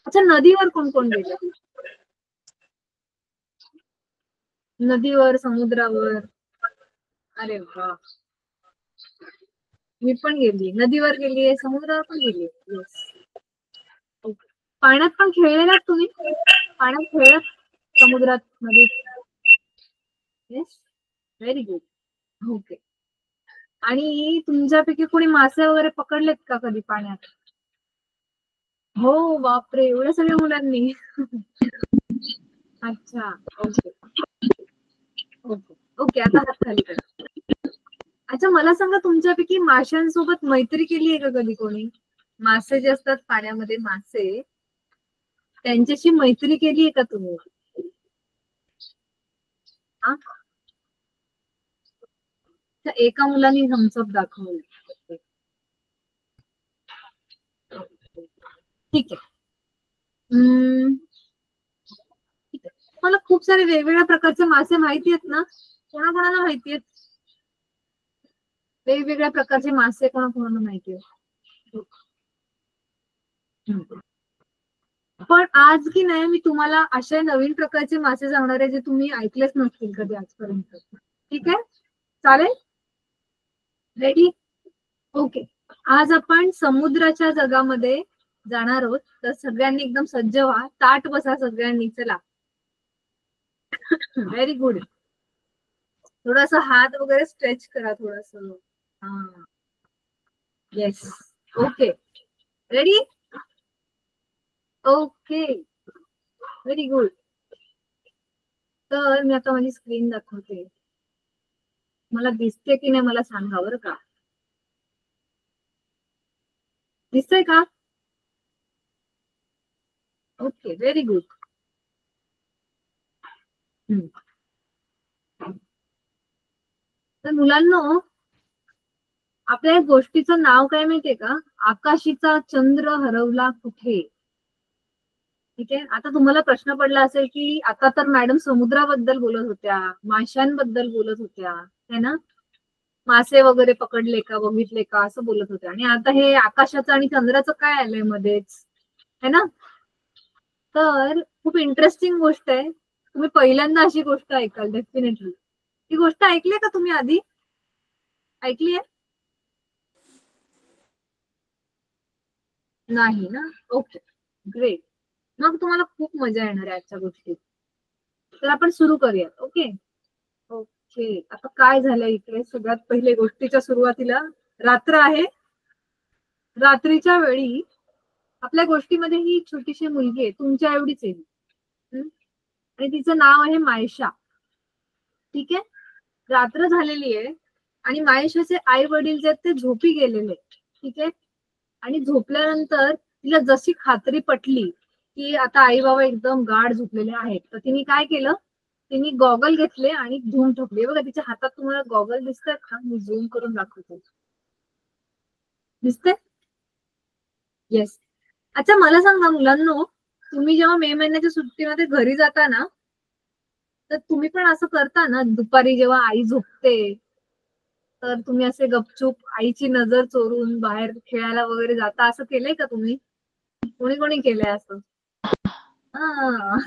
अच्छा, नदीवर कोण कोण गेले? नदीवर, समुद्रावर? अरे वा, मी पण गेली, नदीवर गेलीये, समुद्रावर पण गेलीये. येस. पाण्यात पण खेळलेलात तुम्ही? पाण्यात खेळत, समुद्रात, नदीत? Yes, very good. ओके. आणि तुमच्यापैकी कोणी मासे वगैरे पकडलेत का कधी पाण्यात? हो, बापरे, एवढ्या सगळ्या मुलांनी. अच्छा, ओके ओके ओके. आता हात खाली करा. अच्छा, मला सांगा, तुमच्यापैकी माशांसोबत मैत्री केली आहे का कधी कोणी? मासे जे असतात पाण्यामध्ये, मासे, त्यांच्याशी मैत्री केली आहे का तुम्ही? हा? एका मुलाने थम्सअप दाखवलं. ठीक आहे. ठीक आहे. मला खूप सारे वेगवेगळ्या प्रकारचे मासे माहिती आहेत ना? कोणाकोणाला माहिती आहेत? वेगवेगळ्या प्रकारचे मासे कोणाकोणाला माहिती आहेत? पण आज की नाही, मी तुम्हाला अशा नवीन प्रकारचे मासे सांगणार आहे जे तुम्ही ऐकलेच नसतील कधी आजपर्यंत. ठीक आहे, चालेल? रेडी? ओके. आज आपण समुद्राच्या जगामध्ये जाणार आहोत, तर सगळ्यांनी एकदम सज्ज व्हा, ताट बसा सगळ्यांनी. चला. Very good. थोडासा हात वगैरे स्ट्रेच करा थोडस. हा, yes. Okay, ready? Okay, very good. तर मी आता माझी स्क्रीन दाखवते. मला दिसते की नाही मला सांगा बरं का. दिसतंय का? Okay, very good. तर मुलांनो, आपल्या या गोष्टीचं नाव काय माहितीये का? आकाशीचा चंद्र हरवला कुठे. ठीक आहे. आता तुम्हाला प्रश्न पडला असेल की आता तर मॅडम समुद्राबद्दल बोलत होत्या, माशांबद्दल बोलत होत्या, है ना? मासे वगैरे पकडले का, बघितले का, असं बोलत होत्या, आणि आता हे आकाशाचं आणि चंद्राचं काय आलंय मध्येच, है ना? तर खूप इंटरेस्टिंग गोष्ट आहे. तुम्ही पहिल्यांदा अशी गोष्ट ऐकाल डेफिनेटली. ही गोष्ट ऐकली का तुम्ही आधी? ऐकली आहे? नाही ना? Okay, great. मग तुम्हाला खूप मजा येणार आहे आजच्या गोष्टीत. तर आपण सुरू करूयात. Okay okay. आता काय झालंय इकडे, सगळ्यात पहिले गोष्टीच्या सुरुवातीला रात्र आहे. रात्रीच्या वेळी आपल्या गोष्टीमध्ये ही छोटीशी मुलगी आहे, तुमच्या एवढीच आहे. आणि तिचं नाव आहे मायशा. ठीक आहे. रात्र झालेली आहे आणि मायशाचे आई वडील जे आहेत ते झोपी गेलेले. ठीक आहे. आणि झोपल्यानंतर तिला जशी खात्री पटली की आता आई बाबा एकदम गाढ झोपलेले आहेत, तर तिने काय केलं, तिने गॉगल घेतले आणि धुवून ठेवले. बघा, तिच्या हातात तुम्हाला गॉगल दिसतंय का? मी झूम करून दाखवते. दिसतंय? येस. अच्छा, मला सांगा मुलांनो, तुम्ही जेव्हा मे महिन्याच्या सुट्टीमध्ये घरी जाता ना, तर तुम्ही पण असं करता ना, दुपारी जेव्हा आई झोपते तर तुम्ही असे गपचूप आईची नजर चोरून बाहेर खेळायला वगैरे जाता, असं केलंय का तुम्ही? कोणी कोणी केलंय असं? हा.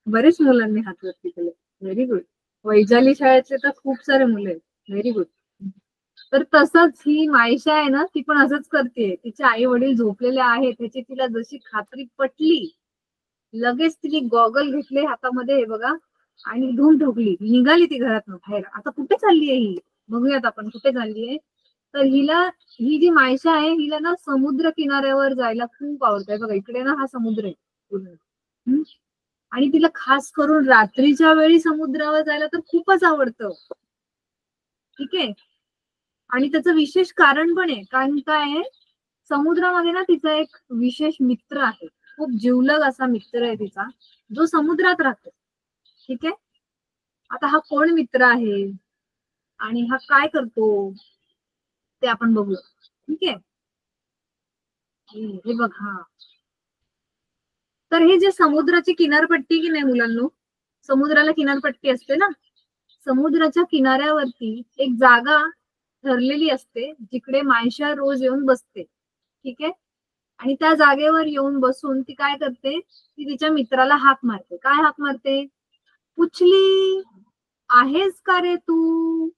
बरेच मुलांनी हात वरती केले. Very good. वैजाली शाळेतले तर खूप सारे मुले आहेत. Very good. तर तसंच ही मायशा आहे ना, ती पण असंच करते. तिचे आई वडील झोपलेले आहेत त्याची तिला जशी खात्री पटली, लगेच तिने गॉगल घेतले हातामध्ये, हे बघा, आणि धूम ठोकली, निघाली ती घरातून बाहेर. आता कुठे चालली आहे ही? बघूयात आपण कुठे चालली आहे. तर हिला, ही जी मायशा आहे, हिला ना समुद्र किनाऱ्यावर जायला खूप आवडतंय. बघा, इकडे ना हा समुद्र आहे पूर्ण. आणि तिला खास करून रात्रीच्या वेळी समुद्रावर जायला तर खूपच आवडतं. ठीक आहे. आणि त्याचं विशेष कारण पण आहे. कारण काय आहे, समुद्रामध्ये ना तिचा एक विशेष मित्र आहे, खूप जिवलग असा मित्र आहे तिचा, जो समुद्रात राहतो. ठीक आहे. आता हा कोण मित्र आहे आणि हा काय करतो ते आपण बघू. ठीक आहे. हे बघा, तर हे जे समुद्राची किनारपट्टी की नाही मुलांनो, समुद्राला किनारपट्टी असते ना, समुद्राच्या किनाऱ्यावरती एक जागा ठरलेली असते जिकडे मायशा रोज येऊन बसते. ठीक आहे. आणि त्या जागेवर येऊन बसून ती काय करते, ती तिच्या मित्राला हाक मारते. काय हाक मारते? उचली, आहेस का रे तू?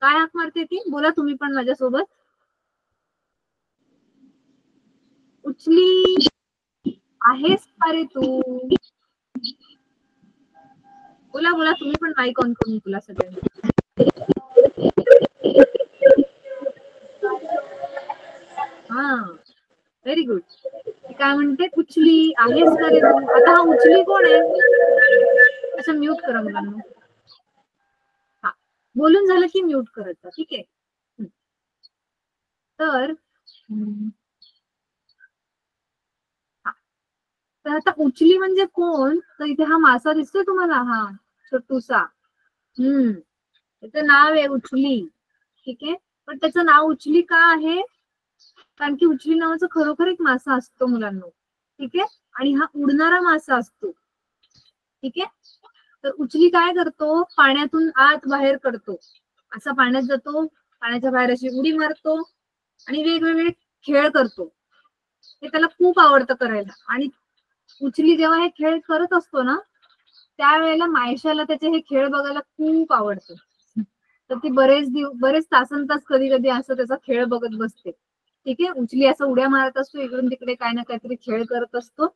काय हाक मारते ती? बोला तुम्ही पण माझ्यासोबत. उचली, आहेस का रे तू? बोला बोला तुम्ही पण माईक ऑन करून बोला सगळ्यांनी. हा, व्हेरी गुड. काय म्हणते? उचली, आहेस का रे तू? आता हा उचली कोण आहे? असं म्यूट करा मुलांना. हा, बोलून झालं की म्यूट करत जा, ठीक आहे. तर आता उचली म्हणजे कोण? तर इथे हा मासा दिसतोय तुम्हाला, हा छोटूसा. त्याचं नाव आहे उचली, ठीक आहे. पण त्याचं नाव उचली का आहे? कारण की उचली नावाचा खरोखर एक मासा असतो मुलांना, ठीक आहे. आणि हा उडणारा मासा असतो, ठीक आहे. तर उचली काय करतो? पाण्यातून आत बाहेर करतो, असा पाण्यात जातो, पाण्याच्या बाहेर अशी उडी मारतो आणि वेगवेगळे खेळ करतो. हे त्याला खूप आवडतं करायला. आणि उचली जेव्हा हे खेळ करत असतो ना, त्यावेळेला मायशाला त्याचे हे खेळ बघायला खूप आवडतं. तर ती बरेच तासन तास कधी कधी असं त्याचा खेळ बघत बसते, ठीक आहे. उचली असं उड्या मारत असतो, इकडून तिकडे काय ना काहीतरी खेळ करत असतो,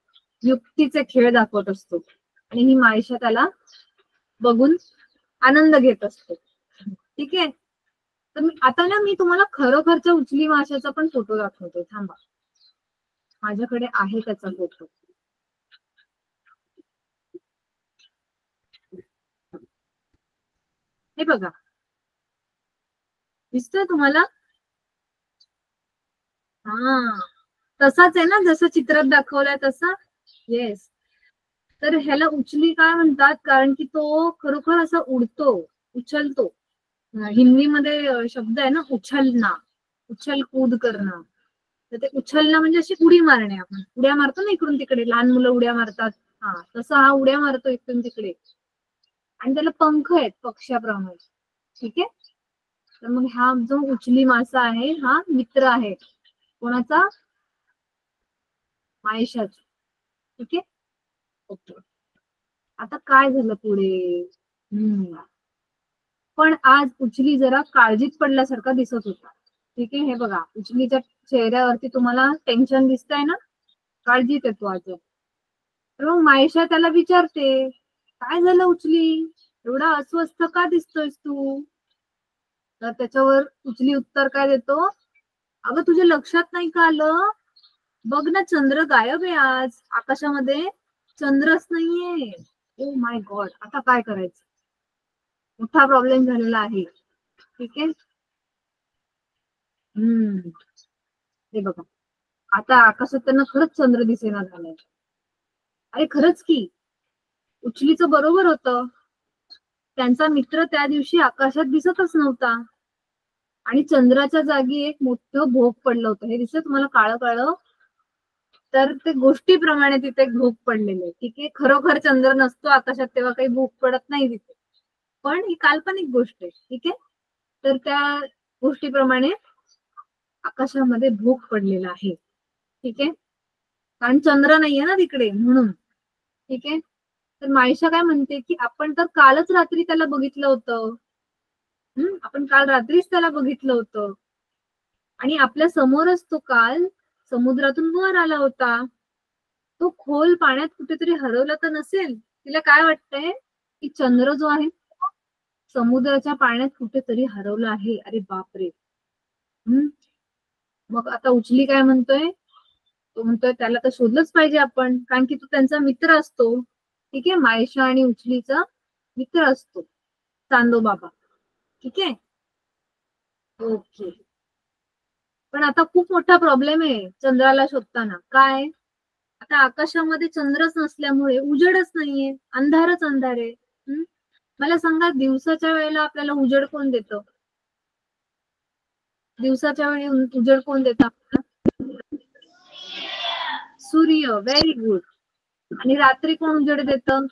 युक्तीचे खेळ दाखवत असतो. आणि ही मायशा त्याला बघून आनंद घेत असते, ठीक आहे. तर आता ना मी तुम्हाला खरोखरच्या उचली माशाचा पण फोटो दाखवते, थांबा. माझ्याकडे आहे त्याचा फोटो. हे बघा, दिसतोय तुम्हाला? हा, तसाच आहे ना जसं चित्रात दाखवलाय तसा. येस. तर ह्याला उचली काय म्हणतात? कारण की तो खरोखर असा उडतो, उचलतो. हिंदीमध्ये शब्द आहे ना उछलना, उछल कूद करणं. तर ते उछलना म्हणजे अशी उडी मारणे. आपण उड्या मारतो ना इकडून तिकडे, लहान मुलं उड्या मारतात, हा तसा हा उड्या मारतो इकडून तिकडे. आणि त्याला पंख आहेत पक्ष्याप्रमाणे, ठीक आहे. तर मग हा जो उचली मासा आहे हा मित्र आहे कोणाचा? मायशाचा, ठीक आहे. ओके. आता काय झालं पुढे? पण आज उचली जरा काळजीत पडल्यासारखा दिसत होता, ठीक आहे. हे बघा, उचलीच्या चेहऱ्यावरती तुम्हाला टेन्शन दिसतंय ना, काळजीत येतो आज. तर मग मायशा त्याला विचारते, काय झालं उचली, एवढा अस्वस्थ का दिसतोयस तू? तर त्याच्यावर उचली उत्तर काय देतो? अगं तुझ्या लक्षात नाही का आलं? बघ ना, चंद्र गायब आहे आज आकाशामध्ये, चंद्रच नाहीये. ओ माय गॉड, आता काय करायचं? मोठा प्रॉब्लेम झालेला आहे, ठीक आहे. हे बघा, आता आकाशात त्यांना खरंच चंद्र दिसेना झालाय. अरे खरंच की, उचलीचं बरोबर होतं, त्यांचा मित्र त्या दिवशी आकाशात दिसतच नव्हता. आणि चंद्राच्या जागी एक मोठं भोग पडलं होतं, हे दिसत तुम्हाला काळं काळं. तर ते गोष्टीप्रमाणे तिथे एक भोग पडलेले, ठीक आहे. खरोखर चंद्र नसतो आकाशात, तेव्हा काही भोग पडत नाही तिथे, पण ही काल्पनिक गोष्ट आहे, ठीक आहे. तर त्या गोष्टीप्रमाणे आकाशामध्ये भोग पडलेला आहे, ठीक आहे. कारण चंद्र नाहीये ना तिकडे, म्हणून, ठीक आहे. तर मायशा काय म्हणते की आपण तर कालच रात्री त्याला बघितलं होतं, आपण काल रात्रीच त्याला बघितलं होतं. आणि आपल्या समोरच तो काल समुद्रातून वर आला होता. तो खोल पाण्यात कुठेतरी हरवला तर नसेल? तिला काय वाटतंय की चंद्र जो आहे समुद्राच्या पाण्यात कुठेतरी हरवला आहे. अरे बापरे. मग आता उचली काय म्हणतोय? तो म्हणतोय त्याला तर शोधलंच पाहिजे आपण, कारण की तो त्यांचा मित्र असतो, ठीक आहे. मायशा आणि उचलीचा मित्र असतो चांदोबाबा, ठीक आहे. ओके. पण आता खूप मोठा प्रॉब्लेम आहे चंद्राला शोधताना. काय? आता आकाशामध्ये चंद्रच नसल्यामुळे उजेडच नाहीये, अंधारच अंधार आहे. मला सांगा, दिवसाच्या वेळेला आपल्याला उजेड कोण देतं? दिवसाच्या वेळी उजेड कोण देतं आपल्याला? सूर्य. Very good. आणि रात्री कोण उजेड देतं?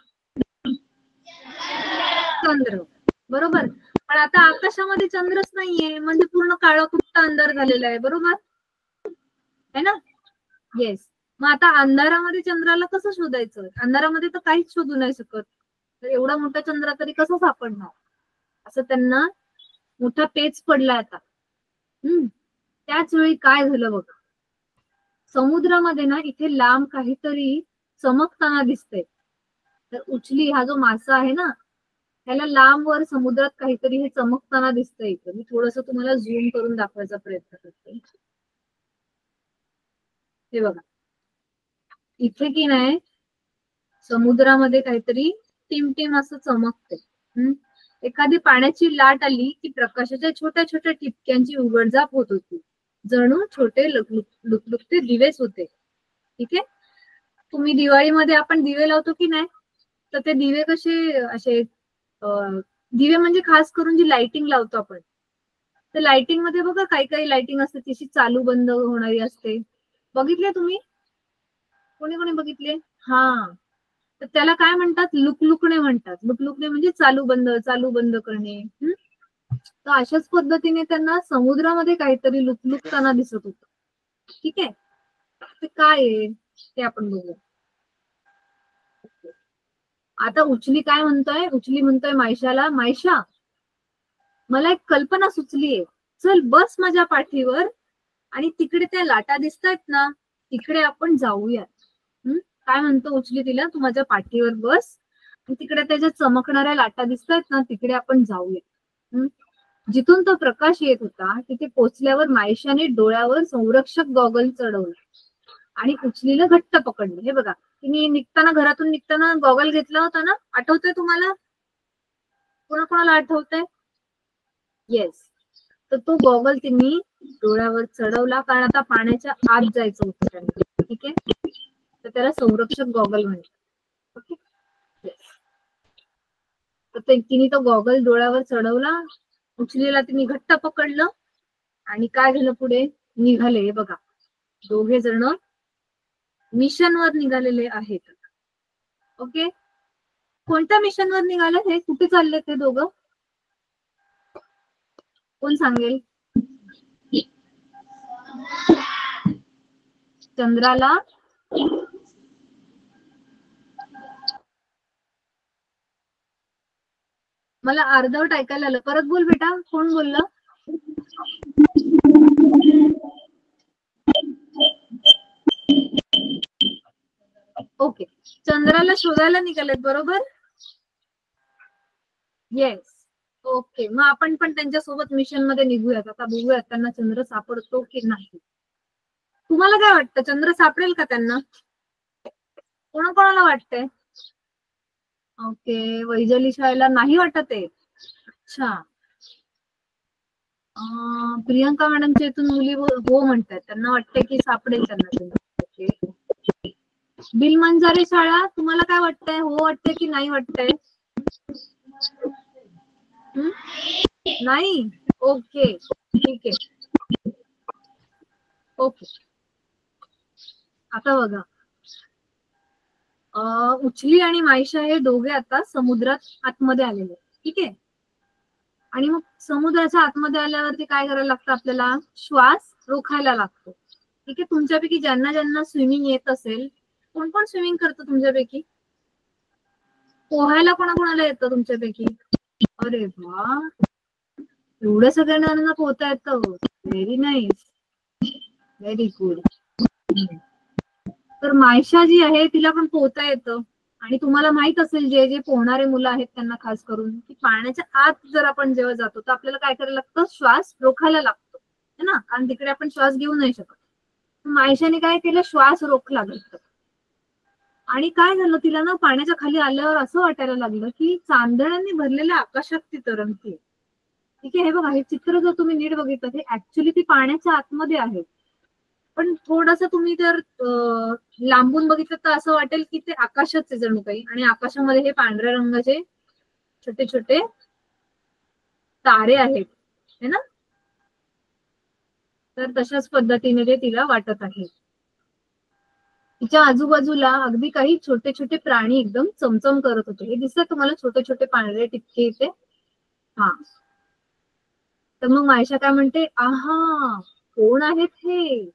चंद्र. बरोबर. पण आता आकाशामध्ये चंद्रच नाहीये, म्हणजे पूर्ण काळा कुट्ट अंधार झालेला आहे, बरोबर है ना? येस. मग आता अंधारामध्ये चंद्राला कसं शोधायचं? अंधारामध्ये तर काहीच शोधू नाही शकत. तर एवढा मोठा चंद्र तरी कसा सापडणार? असं त्यांना मोठा पेच पडला आता. त्याच वेळी काय झालं बघा, समुद्रामध्ये ना इथे लांब काहीतरी चमकताना दिसतंय. तर उचली हा जो मासा आहे ना, त्याला लांब वर समुद्रात काहीतरी हे चमकताना दिसतंय. इथं मी थोडस तुम्हाला झूम करून दाखवायचा प्रयत्न करते. हे बघा, इथे की नाही समुद्रामध्ये काहीतरी टिमटिम असं चमकते. एखादी पाण्याची लाट आली की प्रकाशाच्या छोट्या छोट्या ठिपक्यांची उघडझाप होत होती. जणू छोटे लुकलुकते दिवेच होते. ठीक आहे. तुम्ही दिवाळीमध्ये आपण दिवे लावतो की नाही, तर ते दिवे कसे असे दिवे म्हणजे खास करून जी लाइटिंग लावतो आपण, तर लाइटिंग मध्ये बघा काही काही लाइटिंग असते तशी चालू बंद होणारी असते. बघितले तुम्ही? कोणी कोणी बघितले? हा, तर त्याला काय म्हणतात? लुकलुकणे म्हणतात. लुकलुकणे म्हणजे चालू बंद करणे. तर अशाच पद्धतीने त्यांना समुद्रामध्ये काहीतरी लुकलुकताना दिसत होतं. ठीक आहे. ते काय आहे ते आपण बघू. आता उचली काय म्हणतोय? उचली म्हणतोय मायशाला, मायशा मला एक कल्पना सुचलीये, चल बस माझ्या पाठीवर आणि तिकडे त्या लाटा दिसतायत ना, तिकडे आपण जाऊया. काय म्हणतो उचली तिला, तू माझ्या पाठीवर बस आणि तिकडे त्याच्या चमकणाऱ्या लाटा दिसतायत ना, तिकडे आपण जाऊया. जिथून तो प्रकाश येत होता तिथे पोचल्यावर मायशाने डोळ्यावर संरक्षक गॉगल चढवला आणि उचलीला घट्ट पकडलं. हे बघा, तिने निघताना, घरातून निघताना गॉगल घेतला होता ना, आठवतंय तुम्हाला? कोणाकोणाला आठवतंय? येस. तर तो गॉगल तिने डोळ्यावर चढवला, कारण आता पाण्याच्या आत जायचं होतं त्यांना. ठीक आहे. तर त्याला संरक्षक गॉगल म्हणतात. ओके. तर तिने तो गॉगल डोळ्यावर चढवला, उचलीला तिने घट्ट पकडलं आणि काय झालं पुढे? निघाले. हे बघा, दोघे जण मिशनवर निघालेले आहेत. ओके. कोणत्या मिशनवर निघाले? हे कुठे चालले ते दोघं? कोण सांगेल? चंद्राला मला अर्धवट ऐकायला आलं. परत बोल बेटा, कोण बोललं? ओके. चंद्राला शोधायला निघालेत, बरोबर? येस. ओके. मग आपण पण त्यांच्यासोबत मिशन मध्ये निघूयात. आता बघूयात त्यांना चंद्र सापडतो की नाही. तुम्हाला काय वाटतं, चंद्र सापडेल का त्यांना? कोणाकोणाला वाटतंय? ओके, वैजली शाळेला नाही वाटत आहे. अच्छा. प्रियंका मॅडमच्या इथून मुली हो म्हणतात, त्यांना वाटतंय की सापडेल त्यांना. ओके. बिल मंजारे शाळा, तुम्हाला काय वाटतंय? हो वाटतंय की नाही वाटतंय? नाही. ओके, ठीक आहे. ओके. आता बघा, उचली आणि मायशा हे दोघे आता समुद्रात आतमध्ये आलेले. ठीक आहे. आणि मग समुद्राच्या आतमध्ये आल्यावरती काय करायला लागतं आपल्याला? श्वास रोखायला लागतो. ठीक आहे. तुमच्यापैकी ज्यांना ज्यांना स्विमिंग येत असेल, कोण कोण स्विमिंग करतं तुमच्यापैकी? पोहायला कोणाकोणाला येतं तुमच्यापैकी? अरे वा, एवढ्या सगळ्यांना पोहता येतं. Very nice, very good. तर मायशा जी आहे तिला पण पोहता येतं. आणि तुम्हाला माहित असेल, जे जे पोहणारे मुलं आहेत त्यांना खास करून, की पाण्याच्या आत जर आपण जेव्हा जातो तर आपल्याला काय करायला लागतं? श्वास रोखायला लागतो, है ना, कारण तिकडे आपण श्वास घेऊ नाही शकत. मायशाने काय केलं? श्वास रोखला लागतं. आणि काय झालं, तिला ना पाण्याच्या खाली आल्यावर असं वाटायला लागलं की चांदण्यांनी भरलेल्या आकाशात ती तरंगते. ठीक आहे. हे बघा, हे चित्र जर तुम्ही नीट बघितलं, हे ऍक्च्युली ती पाण्याच्या आतमध्ये आहे. पण थोडस तुम्ही जर लांबून बघितलं तर असं वाटेल की ते आकाशच आहे जणू काही, आणि आकाशामध्ये हे पांढऱ्या रंगाचे छोटे छोटे तारे आहेत, है ना. तर तशाच पद्धतीने ते तिला वाटत आहे. तिच्या आजूबाजूला अगदी काही छोटे छोटे प्राणी एकदम चमचम करत होते. हे दिसतात तुम्हाला छोटे छोटे पांढरे टिपके इथे? हा. तर मग मायशा काय म्हणते? आहा, कोण आहेत हे?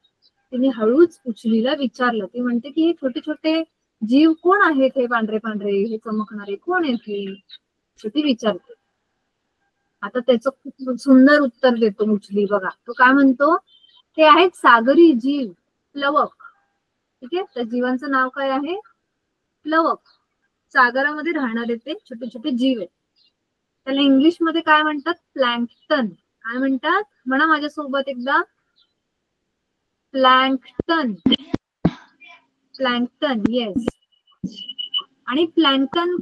तिने हळूच उचलीला विचारलं. ती म्हणते की हे छोटे छोटे जीव कोण आहेत, हे पांढरे पांढरे, हे चमकणारे कोण आहेत हे? ती विचारते. आता त्याचं खूप सुंदर उत्तर देतो उचली. बघा तो काय म्हणतो, ते आहेत सागरी जीव, प्लवक. ठीक आहे, त्या जीवांचं नाव काय आहे? प्लवक. सागरामध्ये राहणारे ते छोटे छोटे जीव आहेत. त्याला इंग्लिश मध्ये काय म्हणतात? प्लॅंक्टन. काय म्हणतात? म्हणा माझ्यासोबत एकदा, प्लॅंक्टन. प्लॅंक्टन, येस. आणि प्लॅंक्टन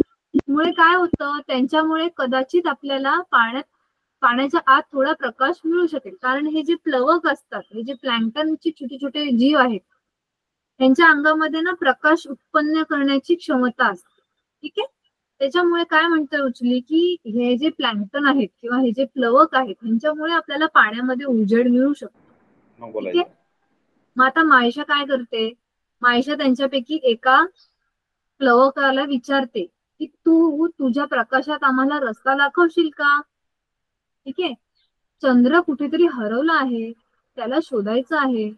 मुळे काय होतं, त्यांच्यामुळे कदाचित आपल्याला पाण्याच्या आत थोडा प्रकाश मिळू शकेल. कारण हे जे प्लवक असतात, हे जे प्लॅंक्टनचे छोटे छोटे जीव आहेत, त्यांच्या अंगामध्ये ना प्रकाश उत्पन्न करण्याची क्षमता असते. ठीक आहे, त्याच्यामुळे काय म्हणतोय उचली की हे जे प्लॅंक्टन आहेत किंवा हे जे प्लवक आहेत, त्यांच्यामुळे आपल्याला पाण्यामध्ये उजेड मिळू शकतो. ठीक आहे, मग आता मायशा काय करते? मायशा त्यांच्यापैकी एका प्लवकाला विचारते की तू तुझ्या प्रकाशात आम्हाला रस्ता दाखवशील का? ठीक आहे, चंद्र कुठेतरी हरवला आहे, त्याला शोधायचं आहे,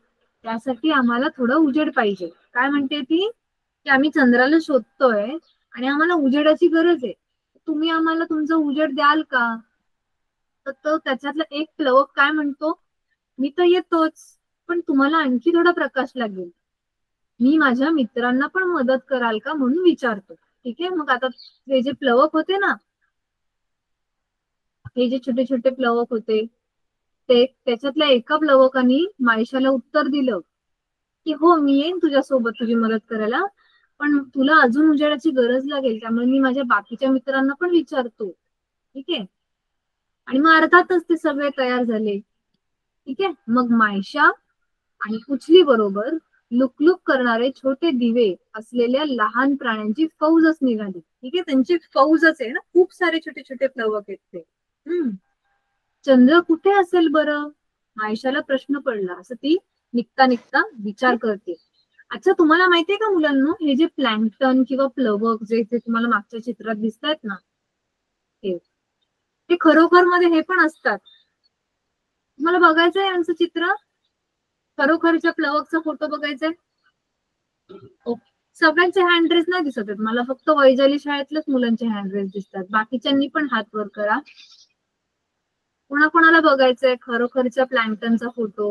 त्यासाठी आम्हाला थोडं उजेड पाहिजे. काय म्हणते ती की आम्ही चंद्राला शोधतोय आणि आम्हाला उजेडाची गरज आहे, तुम्ही आम्हाला तुमचं उजेड द्याल का? तर तो त्याच्यातला एक प्लवक काय म्हणतो, मी तर येतोच, पण तुम्हाला आणखी थोडा प्रकाश लागेल, मी माझ्या मित्रांना पण मदत कराल का म्हणून विचारतो. ठीक आहे, मग आता हे जे प्लवक होते ना, हे जे छोटे छोटे प्लवक होते, ते त्याच्यातल्या एका प्लवकानी मायशाला उत्तर दिलं की हो मी येईन तुझ्यासोबत तुझी मदत करायला, पण तुला अजून उजेडाची गरज लागेल, त्यामुळे मी माझ्या बाकीच्या मित्रांना पण विचारतो. ठीक आहे, आणि मग अर्थातच ते सगळे तयार झाले. ठीक आहे, मग मायशा आणि उचली बरोबर लुकलुक करणारे छोटे दिवे असलेल्या लहान प्राण्यांची फौजच निघाली. ठीक आहे, त्यांची फौजच आहे ना, खूप सारे छोटे छोटे प्लवक आहेत ते. चंद्र कुठे असेल बरं? मायशाला प्रश्न पडला. असं ती निघता निघता विचार करते. अच्छा, तुम्हाला माहितीये का मुलांना, हे जे प्लॅंक्टन किंवा प्लवक जे इथे तुम्हाला मागच्या चित्रात दिसत आहेत ना, ते खरोखर मध्ये हे पण असतात. तुम्हाला बघायचंय यांचं चित्र, खरोखरच्या प्लवकचा फोटो बघायचाय? ओके, सगळ्यांचे हँड ड्रेस नाही दिसत आहेत मला, फक्त वैजाली शाळेतल्याच मुलांचे हँड ड्रेस दिसतात. बाकीच्यांनी पण हात वर करा. कोणाकोणाला बघायचंय खरोखरच्या प्लॅंक्टनचा फोटो?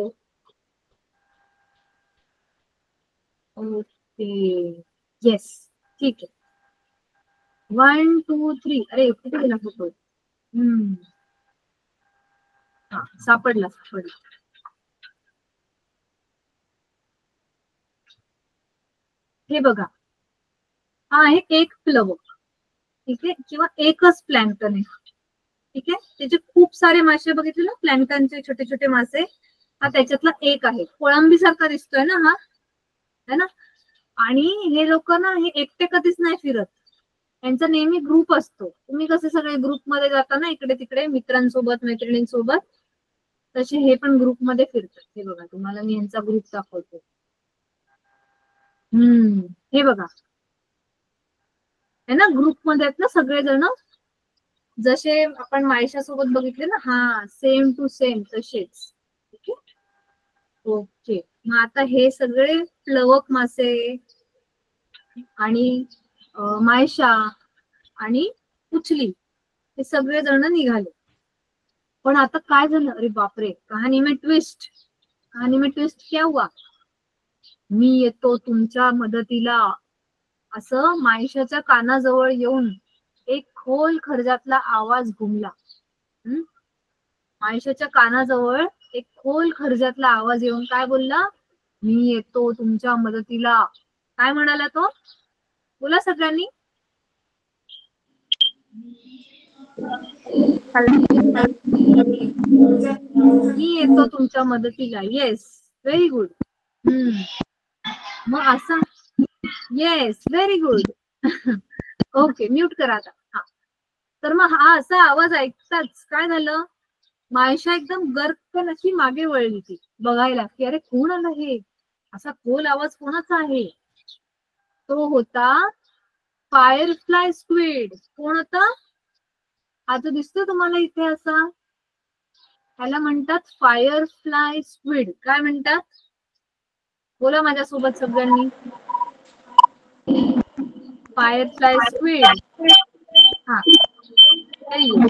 ओके, येस, ठीक आहे. 1 2 3. अरे कुठे गेला फोटो? हा, सापडला. हे बघा, हा आहे एक प्लवक. ठीक आहे, किंवा एकच प्लॅंक्टन आहे. ठीक आहे, त्याचे खूप सारे मासे बघितले ना, प्लॅंक्टनचे छोटे छोटे मासे, हा त्याच्यातला एक आहे. कोळंबी सारखा दिसतोय ना हा, है ना? आणि हे लोक ना, हे एकटे कधीच नाही फिरत, यांचा नेहमी ग्रुप असतो. तुम्ही कसे सगळे ग्रुपमध्ये जाता ना इकडे तिकडे मित्रांसोबत मैत्रिणींसोबत, तसे हे पण ग्रुपमध्ये फिरतात. हे बघा, तुम्हाला मी यांचा ग्रुप दाखवतो. हे बघा, है ना, ग्रुपमध्ये आहेत ना सगळेजण, जसे आपण मायशा सोबत बघितले ना, हा सेम टू सेम तसेच. ओके, मग आता हे सगळे प्लवक मासे आणि मायशा आणि उचली हे सगळे जण निघाले. पण आता काय झालं? अरे बापरे, कहाणी में ट्विस्ट. कहाणी में ट्विस्ट क्या हुआ? मी येतो तुमच्या मदतीला, असं मायशाच्या कानाजवळ येऊन एक खोल खर्जातला आवाज घुमला. मायशाच्या कानाजवळ एक खोल खर्जातला आवाज येऊन काय बोलला? मी येतो तुमच्या मदतीला. काय म्हणाला तो? बोला सगळ्यांनी. मी येतो तुमच्या मदतीला. Yes, very good. मग असं, yes, very good. Okay, mute करा आता. हा, तर मग हा असा आवाज ऐकताच काय झालं? मायशा एकदम गर्कन अशी मागे वळली ती बघायला की अरे कोण आलं हे, असा खोल आवाज कोणाचा आहे? तो होता फायरफ्लाय स्क्विड. कोण होता? हा जो दिसतो तुम्हाला इथे असा, त्याला म्हणतात फायरफ्लाय स्क्विड. काय म्हणतात? बोला माझ्यासोबत सगळ्यांनी. फायरफ्लाय स्क्विड. हा, व्हेरी गुड.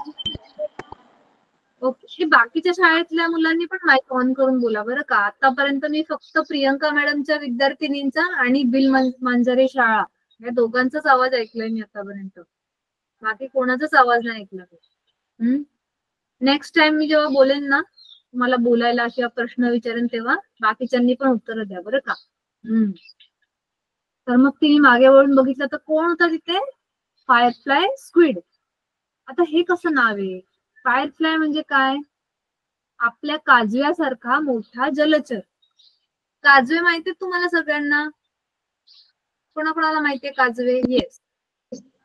ओके, हे बाकीच्या शाळेतल्या मुलांनी पण माईक ऑन करून बोला बरं का. आतापर्यंत मी फक्त प्रियंका मॅडमच्या विद्यार्थिनींचा आणि बिल मांजरे शाळा या दोघांचाच आवाज ऐकलाय मी आतापर्यंत. बाकी कोणाचाच आवाज नाही ऐकला. नेक्स्ट टाइम मी जेव्हा बोलेन ना, तुम्हाला बोलायला किंवा प्रश्न विचारेन तेव्हा बाकीच्यांनी पण उत्तर द्या बरं का. तर मग तिने मागे वळून बघितलं तर कोण होता तिथे? फायरफ्लाय स्क्विड. आता हे कसं नाव आहे? फायरफ्लाय म्हणजे काय? आपल्या काजव्यासारखा मोठा जलचर. काजवे माहितीये तुम्हाला सगळ्यांना? कोणाकोणाला माहितीये काजवे? येस.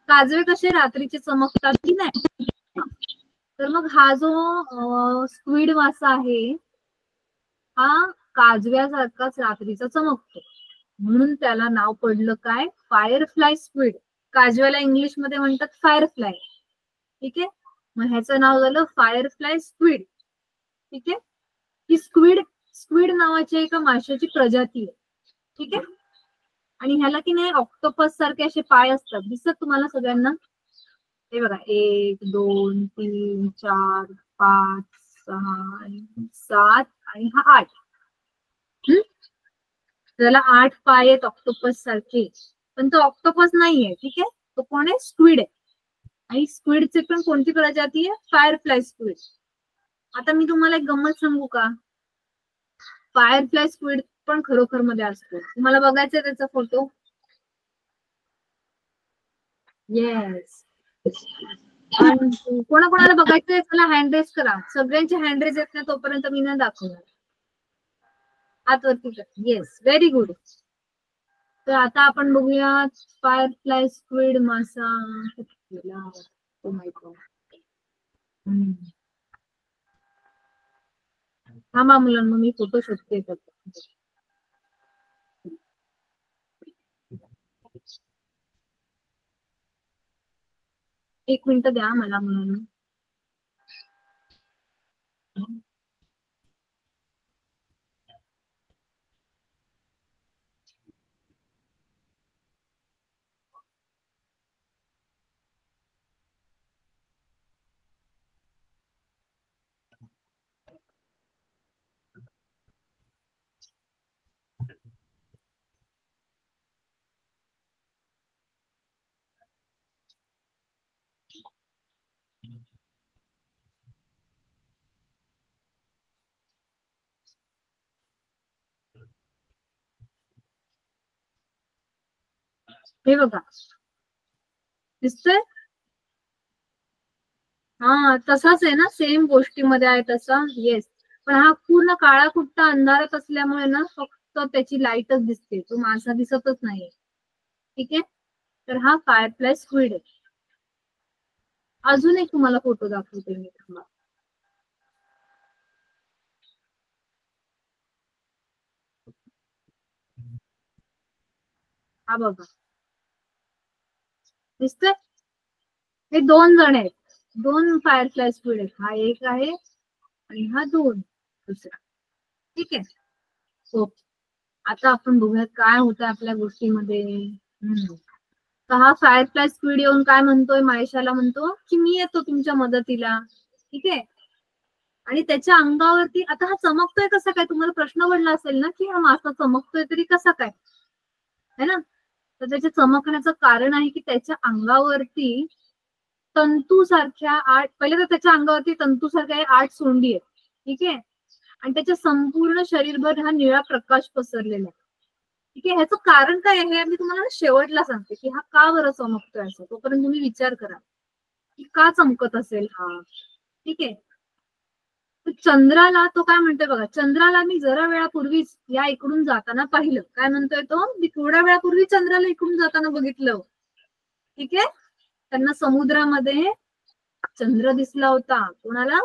काजवे कसे रात्रीचे चमकतात की नाही? तर मग हा जो स्क्विड मासा आहे हा काजव्यासारखाच रात्रीचा चमकतो, म्हणून त्याला नाव पडलं काय? फायरफ्लाय स्क्विड. काजव्याला इंग्लिश मध्ये म्हणतात फायरफ्लाय. ठीक आहे, मग ह्याचं नाव झालं फायरफ्लाय स्क्विड. ठीक आहे, ही स्क्विड नावाची एका माशाची प्रजाती आहे. ठीक आहे, आणि ह्याला की नाही ऑक्टोपस सारखे असे पाय असतात, दिसतात तुम्हाला सगळ्यांना? हे बघा, 1 2 3 4 5 6 7 आणि हा 8. त्याला 8 पाय आहेत ऑक्टोपस सारखे, पण तो ऑक्टोपस नाहीये. ठीक आहे, तो कोण आहे? स्क्विड आहे. आणि स्क्विडचे पण कोणती प्रजाती आहे? फायरफ्लाय स्क्विड. आता मी तुम्हाला एक गंमत सांगू का? फायरफ्लाय स्क्विड पण खरोखर मध्ये असतो. तुम्हाला बघायचं त्याचा फोटो? येस. कोणाकोणाला बघायचंय मला हँड रेस करा. सगळ्यांचे हँड रेस येत नाही तोपर्यंत मी नाही दाखवणार. हात वरती करा. Yes, very good. तर आता आपण बघूया फायरफ्लाय स्क्विड मासा. Oh my God. थांबा मुलांना, मी फोटो शोधते. एक मिनिट द्या मला मुलांना. हे बघा, दिसतंय? हा, तसाच आहे ना, सेम गोष्टीमध्ये आहे तसा. येस, पण हा पूर्ण काळा कुट्टा अंधारात असल्यामुळे ना फक्त त्याची लाईटच दिसते, तो मासा दिसतच नाही. ठीक आहे, तर हा फायरफ्लाय स्क्विड आहे. अजून एक तुम्हाला फोटो दाखवते मी. हा बघा, दिसतंय? हे 2 जण आहेत, 2 फायरफ्लाय स्क्विड आहेत. हा एक आहे आणि हा दुसरा. ठीक आहे, ओके. आता आपण बघूया काय होतं आपल्या गोष्टीमध्ये. तर हा फायरफ्लाय स्क्विड येऊन काय म्हणतोय? मायशाला म्हणतो की मी येतो तुमच्या मदतीला. ठीक आहे, आणि त्याच्या अंगावरती आता हा चमकतोय कसा काय? तुम्हाला प्रश्न पडला असेल ना की हा मासा चमकतोय तरी कसा काय, है ना? तर त्याच्या चमकण्याचं कारण आहे की त्याच्या अंगावरती तंतू सारख्या 8, पहिले तर त्याच्या अंगावरती तंतू सारख्या 8 सोंडी आहेत. ठीक आहे, आणि त्याच्या संपूर्ण शरीरभर हा निळा प्रकाश पसरलेला आहे. ठीक आहे, ह्याचं कारण काय आहे हे मी तुम्हाला शेवटला सांगते की हा का बरं चमकतोय असं. तोपर्यंत तुम्ही विचार करा की का चमकत असेल हा. ठीक आहे, चंद्राला तो काय म्हणतोय बघा, चंद्राला मी जरा वेळापूर्वीच या इकडून जाताना पाहिलं. काय म्हणतोय तो? मी थोड्या वेळापूर्वी चंद्राला इकडून जाताना बघितलं. ठीक आहे, त्यांना समुद्रामध्ये चंद्र दिसला होता. कोणाला?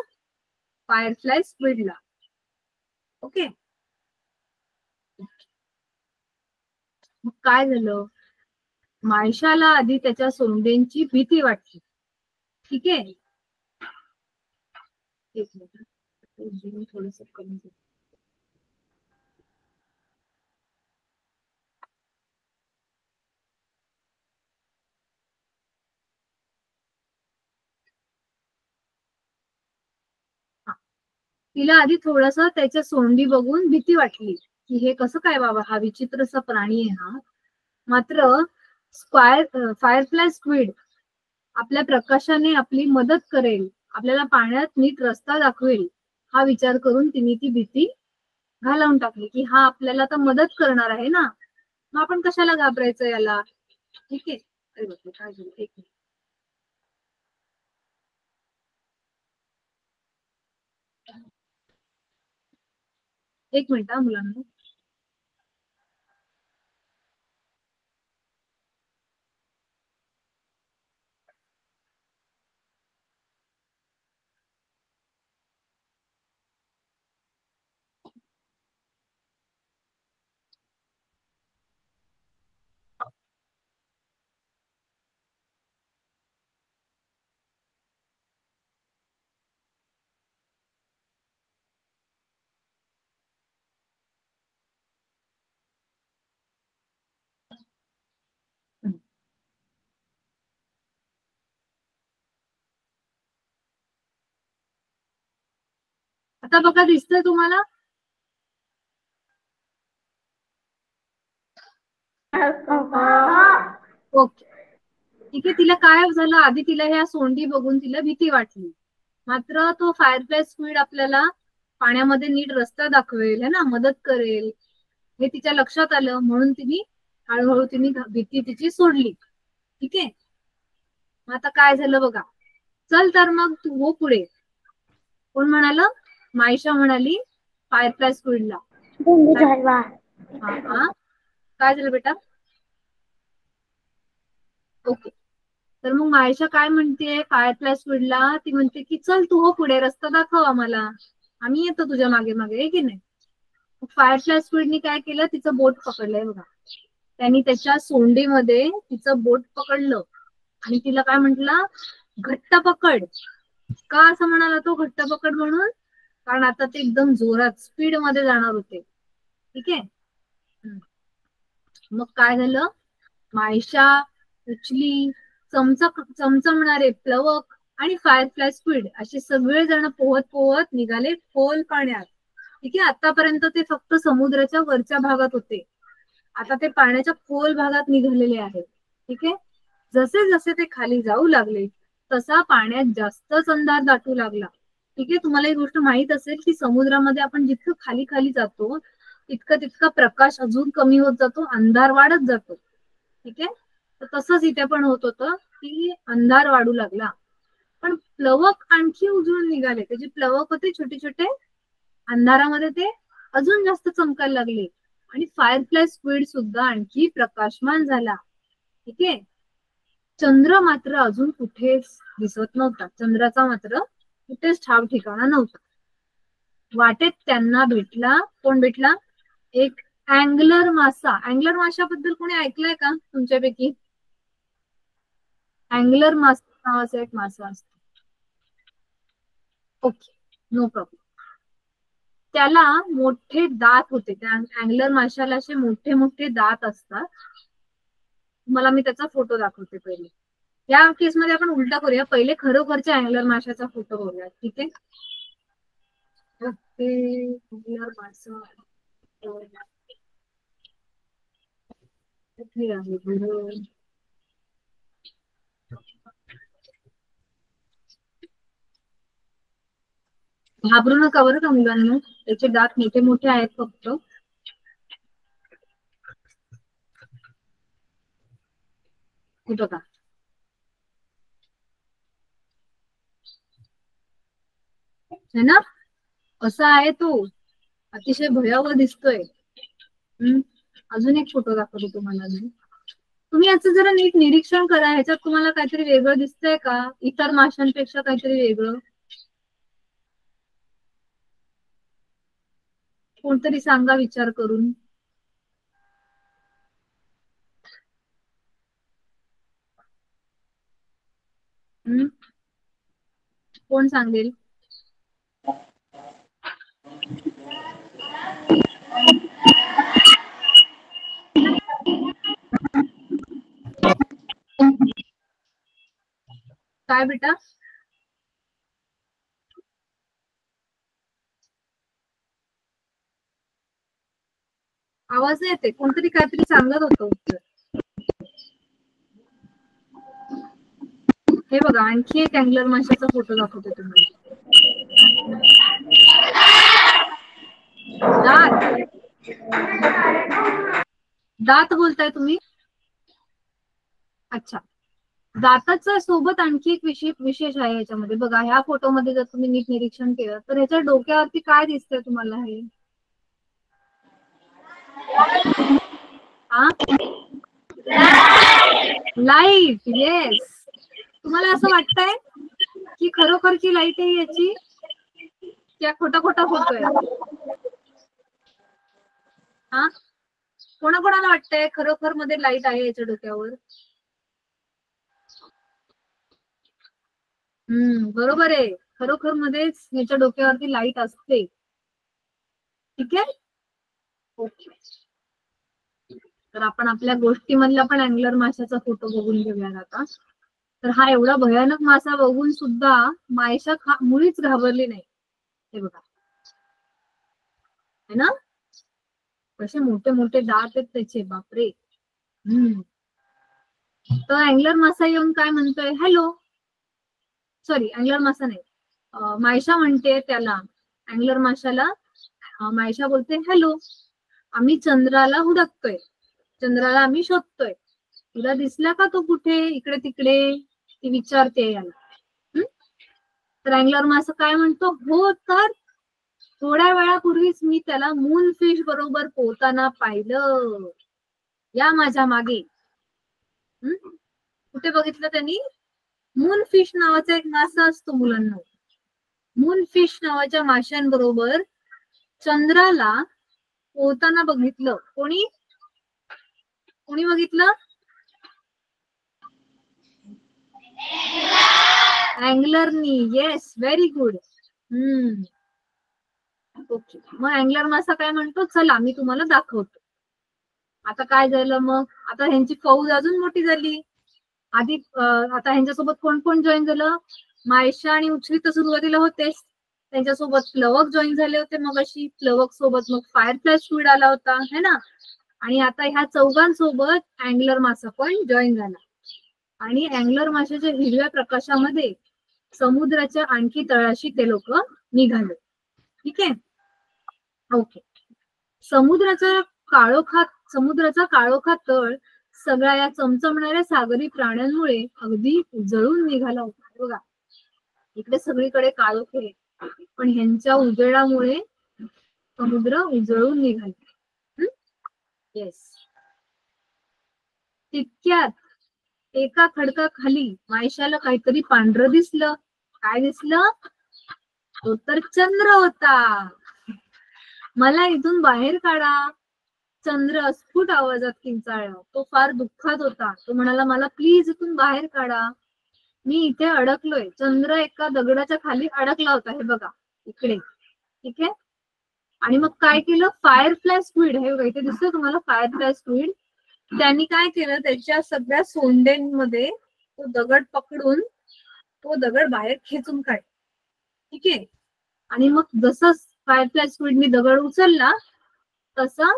फायरफ्लाय स्क्विडला. ओके, मग काय झालं? मायशाला आधी त्याच्या सोंडेंची भीती वाटली. ठीक आहे, एक मिनिट, थोडस कमी. तिला आधी थोडस त्याच्या सोंडी बघून भीती वाटली की हे कसं काय बाबा, हा विचित्रसा प्राणी आहे हा. मात्र फायरफ्लाय स्क्विड आपल्या प्रकाशाने आपली मदत करेल, आपल्याला पाण्यात नीट रस्ता दाखवेल, हा विचार करून तिने ती भीती घालवून टाकली की हा आपल्याला तर मदत करणार आहे ना, मग आपण कशाला घाबरायचं याला. ठीक आहे. अरे बापरे, काय झालं, एक मिनिट. एक मिनिट हा मुलांना. आता बघा, दिसतंय तुम्हाला? ओके. ठीक आहे. तिला काय झालं, आधी तिला ह्या सोंडी बघून तिला भीती वाटली. मात्र तो फायरफ्लाय स्क्विड आपल्याला पाण्यामध्ये नीट रस्ता दाखवेल, है ना, मदत करेल, हे तिच्या लक्षात आलं. म्हणून तिने हळूहळू भीती तिची सोडली. ठीक आहे. आता काय झालं बघा. चल तर मग तू हो पुढे. कोण म्हणाल? मायशा म्हणाली फायरफ्लाय स्क्विडला. हा, काय झालं बेटा? ओके. तर मग मायशा काय म्हणते फायरफ्लाय स्क्विडला? ती म्हणते की चल तू हो पुढे, रस्ता दाखव आम्हाला, आम्ही येतो तुझ्या मागे मागे, आहे की नाही. फायरफ्लाय स्क्विडनी काय केलं, तिचं बोट पकडलंय बघा. त्यांनी त्याच्या सोंडीमध्ये तिचं बोट पकडलं आणि तिला काय म्हंटलं, घट्ट पकड. का असं म्हणाला तो घट्ट पकड म्हणून? कारण आता ते एकदम जोरात स्पीड मध्ये जाणार होते. ठीक आहे. मग काय झालं, मायशा, उचली, चमचमणारे प्लवक आणि फायरफ्लाय स्क्विड असे सगळे जण पोहत पोहत निघाले खोल पाण्यात. ठीक आहे. आतापर्यंत ते फक्त समुद्राच्या वरच्या भागात होते, आता ते पाण्याच्या खोल भागात निघालेले आहेत. ठीक आहे. जसे जसे ते खाली जाऊ लागले तसा पाण्यात जास्तच अंधार दाटू लागला. ठीक आहे. तुम्हाला एक गोष्ट माहित असेल की समुद्रामध्ये आपण जितकं खाली खाली जातो तितका तितका प्रकाश अजून कमी होत जातो, अंधार वाढत जातो. ठीक आहे. तर तसंच इथे पण होत होतं की अंधार वाढू लागला. पण प्लवक आणखी उजळून निघाले. त्याचे प्लवक होते छोटे छोटे, अंधारामध्ये ते अजून जास्त चमकायला लागले. आणि फायरफ्लाय स्क्विड सुद्धा आणखी प्रकाशमान झाला. ठीक आहे. चंद्र मात्र अजून कुठेच दिसत नव्हता. चंद्राचा मात्र कुठेच ठाव ठिकाणा नव्हता. वाटेत त्यांना भेटला, कोण भेटला? एक अँगलर मासा. अँगलर माशाबद्दल कोणी ऐकलंय का तुमच्यापैकी? अँगलर मासा नावाचा एक मासा असतो. Okay, no problem. त्याला मोठे दात होते. त्या अँगलर माशाला असे मोठे मोठे दात असतात. मला मी त्याचा फोटो दाखवते पहिले. या केसमध्ये आपण उलटा करूया, पहिले खरोखरच्या अँगलर माशाचा फोटो बघूया. ठीक आहे. ओके, अँगलर मासा कुठे आहे बरं? घाबरू नका बरं का मुलांना, त्याचे दात मोठे मोठे आहेत फक्त. कुठं का है ना, असा आहे तो, अतिशय भयावह दिसतोय. अजून एक फोटो दाखवतो तुम्हाला मी. तुम्ही याचं जरा नीट निरीक्षण करा. ह्याच्यात तुम्हाला काहीतरी वेगळं दिसतंय का, इतर माशांपेक्षा काहीतरी वेगळं? कोणतरी सांगा विचार करून. कोण सांगेल? काय बेटा? आवाज नाही येते, कोणतरी काहीतरी सांगत होतं उत्तर. हे बघा, आणखी एक अँगलर माशाचा फोटो दाखवते तुम्हाला. दात, दात बोलताय तुम्ही? अच्छा, दाताच्या सोबत आणखी एक विशेष आहे याच्यामध्ये. बघा, ह्या फोटोमध्ये जर तुम्ही नीट निरीक्षण केलं तर ह्याच्या डोक्यावरती काय दिसतंय तुम्हाला? हे लाईट. येस. तुम्हाला असं वाटतंय की खरोखरची लाईट आहे याची, त्या खोटा खोटा फोटो आहे? हा, कोणाकोणाला वाटतंय खरोखर मध्ये लाईट आहे याच्या डोक्यावर? बरोबर आहे, खरोखर मध्येच याच्या डोक्यावरती लाईट असते. ठीक आहे, ओके. तर आपण आपल्या गोष्टीमधला पण अँगलर माशाचा फोटो बघून घेऊया आता. तर हा एवढा भयानक मासा बघून सुद्धा मायशा मुळीच घाबरली नाही. हे बघा, है ना, कसे मोठे मोठे दात आहेत त्याचे, बापरे. तर अँगलर मासा येऊन काय म्हणतोय? हॅलो. सॉरी, अँगलर मासा नाही, मायशा म्हणते त्याला, अँगलर माशाला मायशा बोलते, हॅलो, आम्ही चंद्राला हुडकतोय, चंद्राला आम्ही शोधतोय, तुला दिसला का तो कुठे इकडे तिकडे? ती विचारते याला. तर अँगलर मासा काय म्हणतो? हो, तर थोड्या वेळापूर्वीच मी त्याला मून फिश बरोबर पोहताना पाहिलं, या माझ्या मागे. कुठे बघितलं त्यांनी? मून फिश नावाचा एक मासा असतो मुलांना, मून फिश नावाच्या माशांबरोबर चंद्राला पोहताना बघितलं. कोणी कोणी बघितलं? अँगलरनी. Yes, very good. ओके, मग अँगलर मासा काय म्हणतो? चला मी तुम्हाला दाखवतो. आता काय झालं मग? आता ह्यांची फौज अजून मोठी झाली. आधी आता ह्यांच्यासोबत कोण कोण जॉईन झालं? मायशा आणि उचली तर सुरुवातीला होतेच, त्यांच्यासोबत प्लवक जॉईन झाले होते मग अशी, प्लवक सोबत मग फायरफ्लाय स्क्विड आला होता, है ना. आणि आता ह्या चौघांसोबत अँगलर मासा पण जॉईन झाला. आणि अँगलर माशाच्या हिरव्या प्रकाशामध्ये समुद्राच्या आणखी तळाशी ते लोक निघाले. ठीक आहे, ओके. समुद्राचा काळोखा तळ सगळ्या या चमचमणाऱ्या सागरी प्राण्यांमुळे अगदी उजळून निघाला होता. बघा, इकडे सगळीकडे काळोख आहे, पण ह्यांच्या उजळामुळे समुद्र उजळून निघाला. येस. तितक्यात एका खडकाखाली मायशाला काहीतरी पांढरं दिसलं. काय दिसलं? तो तर चंद्र होता. मला इथून बाहेर काढा. चंद्र अस्फुट आवाजात किंचाळला. तो फार दुःखात होता. तो म्हणाला, मला प्लीज इथून बाहेर काढा, मी इथे अडकलोय. चंद्र एका दगडाच्या खाली अडकला होता, हे बघा इकडे. ठीक आहे, आणि मग काय केलं? फायरफ्लाय स्क्विड, हे बघा इथे दिसतंय तुम्हाला फायरफ्लाय स्क्विड. त्यांनी काय केलं? त्याच्या सगळ्या सोंडेंमध्ये तो दगड पकडून तो दगड बाहेर खेचून काढ. ठीक आहे, आणि मग जसं फायरफ्लाय स्क्विडनी दगड उचलला तसा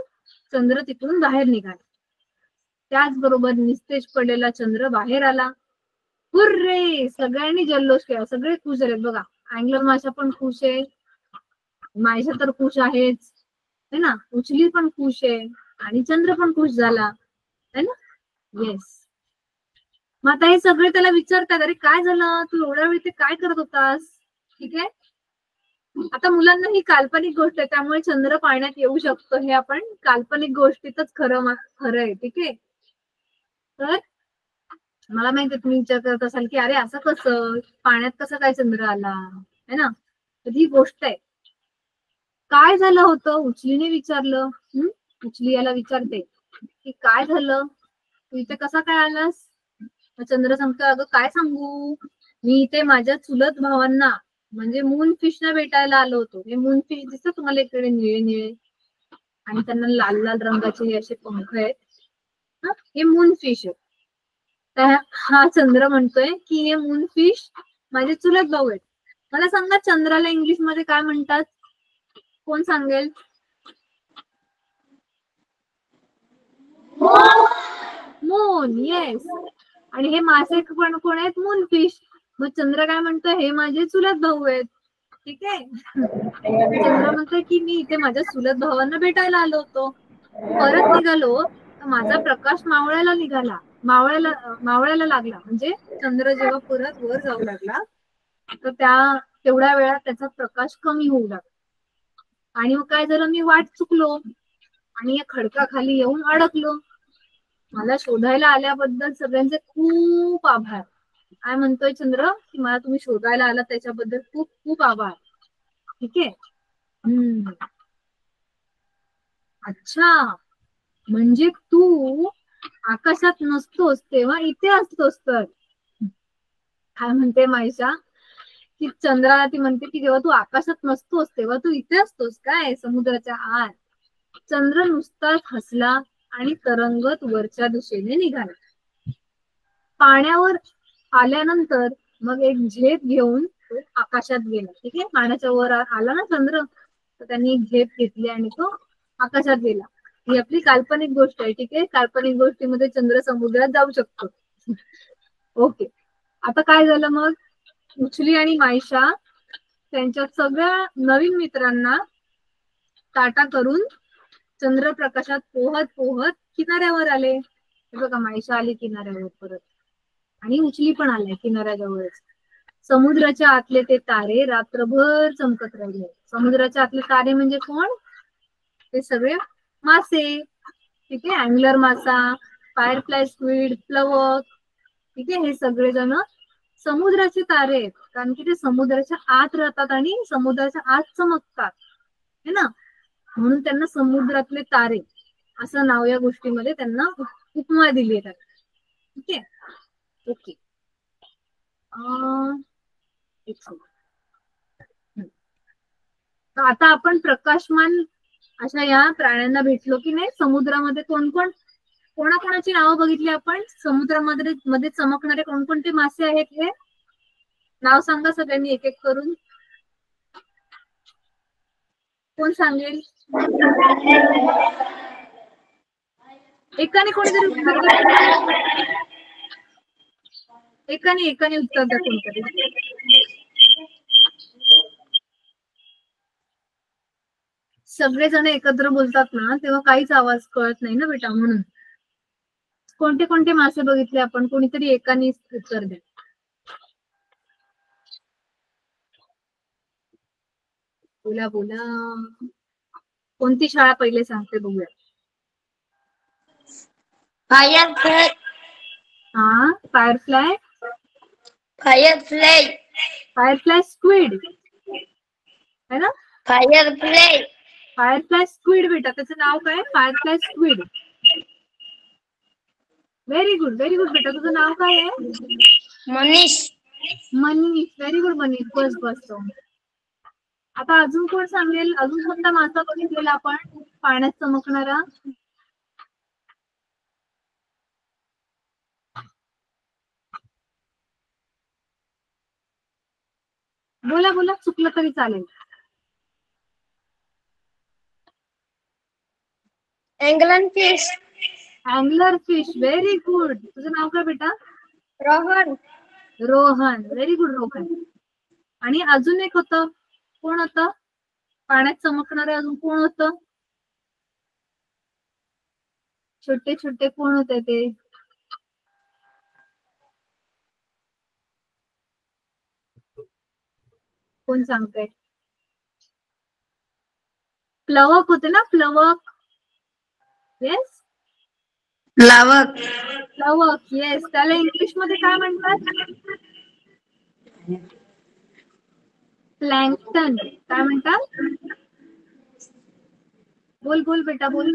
चंद्र तिथून बाहेर निघाला. त्याचबरोबर निस्तेज पडलेला चंद्र बाहेर आला. हुर्रे, सगळ्यांनी जल्लोष केला, सगळे खुश झाले. बघा, अँगलर माशा पण खुश आहे, मायशा तर खुश आहेच, है ना, उचली पण खुश आहे, आणि चंद्र पण खुश झाला, है ना. येस. मग आता हे सगळे त्याला विचारतात, अरे काय झालं, तू एवढ्या वेळ ते काय करत होतास? ठीक आहे, आता मुलांना ही काल्पनिक गोष्ट आहे, त्यामुळे चंद्र पाण्यात येऊ शकतो हे आपण काल्पनिक गोष्टीतच खरं आहे. ठीक आहे, तर मला माहिती तुम्ही विचार करत असाल की अरे असं कसं, पाण्यात कसं काय चंद्र आला, है ना. तर ही गोष्ट आहे. काय झालं होतं? उचलीने विचारलं. उचली याला विचारते की काय झालं, तू इथे कसा काय आलास? चंद्र सांगतो, अगं काय सांगू, मी इथे माझ्या चुलत भावांना म्हणजे मून फिशना भेटायला आलो होतो. हे मून फिश दिसतं तुम्हाला इकडे, निळे निळे, आणि त्यांना लाल लाल रंगाचे असे पंख आहेत. हे मून फिश आहे. तर हा चंद्र म्हणतोय की हे मून फिश माझे चुलत भाऊ आहेत. मला सांगा, चंद्राला इंग्लिश मध्ये काय म्हणतात? कोण सांगेल? मून. येस. आणि हे मासे पण कोण आहेत? मूनफिश. मग चंद्र काय म्हणतो? हे माझे चुलत भाऊ आहेत. ठीक आहे. चंद्र म्हणतोय की मी इथे माझ्या चुलत भावांना भेटायला आलो होतो. परत निघालो तर माझा प्रकाश मावळायला निघाला, मावळायला लागला. म्हणजे चंद्र जेव्हा परत वर जाऊ लागला तर तेवढ्या वेळात त्याचा प्रकाश कमी होऊ लागला. आणि मग काय झालं? मी वाट चुकलो आणि या खडकाखाली येऊन अडकलो. मला शोधायला आल्याबद्दल सगळ्यांचे खूप आभार. काय म्हणतोय चंद्र? की मला तुम्ही शोधायला आला त्याच्याबद्दल खूप खूप आभार. ठीक आहे. अच्छा, म्हणजे तू आकाशात नसतोस तेव्हा इथे असतोस. तर काय म्हणते माईशा? की चंद्राला ती म्हणते की जेव्हा तू आकाशात नसतोस तेव्हा तू इथे असतोस काय समुद्राच्या आत. चंद्र नुसताच हसला आणि तरंगत वरच्या दिशेने निघाला. पाण्यावर आल्यानंतर मग एक झेप घेऊन तो आकाशात गेला. ठीक आहे. पाण्याच्या वर आला ना चंद्र, तर त्यांनी एक झेप घेतली आणि तो आकाशात गेला. ही आपली काल्पनिक गोष्ट आहे. ठीक आहे. काल्पनिक गोष्टीमध्ये चंद्र समुद्रात जाऊ शकतो. ओके. आता काय झालं मग? उचली आणि माईशा त्यांच्या सगळ्या नवीन मित्रांना टाटा करून चंद्रप्रकाशात पोहत पोहत किनाऱ्यावर आले. बघा, माईशा आली किनाऱ्यावर परत आणि उचली पण आले किनाऱ्याजवळच. समुद्राच्या आतले ते तारे रात्रभर चमकत राहिले. समुद्राच्या आतले तारे म्हणजे कोण? ते सगळे मासे. ठीक आहे. अँगलर मासा, फायरफ्लाय स्क्विड, प्लवक. ठीक आहे. हे सगळे जण समुद्राचे तारे आहेत, कारण की ते समुद्राच्या आत राहतात आणि समुद्राच्या आत चमकतात, है ना. म्हणून त्यांना समुद्रातले तारे असं नाव या गोष्टीमध्ये त्यांना उपमा दिली आहे. ठीक आहे. ओके. आता आपण प्रकाशमान अशा या प्राण्यांना भेटलो की नाही. समुद्रामध्ये कोणाकोणाची नावं बघितली आपण? समुद्रामध्ये चमकणारे कोणकोणते मासे आहेत हे नाव सांगा सगळ्यांनी एक एक करून. कोण सांगेल? एकाने कोणीतरी उत्तर द्या. एकाने उत्तर द्या कोणतरी. सगळेजण एकत्र बोलतात ना तेव्हा काहीच आवाज कळत नाही ना बेटा, म्हणून. कोणते कोणते मासे बघितले आपण? कोणीतरी एकाने उत्तर द्या. बोला बोला. कोणती शाळा पहिले सांगते बघूया. फायरफ्लाय. हा, फायरफ्लाय. फायरफ्लाय. फायरफ्लाय स्क्विड है ना. फायरफ्लाय. फायरफ्लाय स्क्विड बेटा, त्याचं नाव काय? फायरफ्लाय स्क्विड. व्हेरी गुड बेटा. तुझं नाव काय आहे? मनीष. मनीष. Very good Manish. बस. आता अजून कोण सांगेल? अजून कोणता मासा बघितलेला आपण पाण्यात चमकणारा? बोला, चुकलं तरी चालेल. Angler fish. Angler fish. Very good. तुझं नाव काय बेटा? रोहन. Very good Rohan. आणि अजून एक होतं, कोण होतं पाण्यात चमकणारे? अजून कोण होतं? छोटे छोटे कोण होते ते? कोण सांगते? प्लवक होते ना, प्लवक. येस, प्लवक. येस. त्याला इंग्लिश मध्ये काय म्हणतात? प्लॅंक्टन. काय म्हणतात? बोल बेटा, बोल.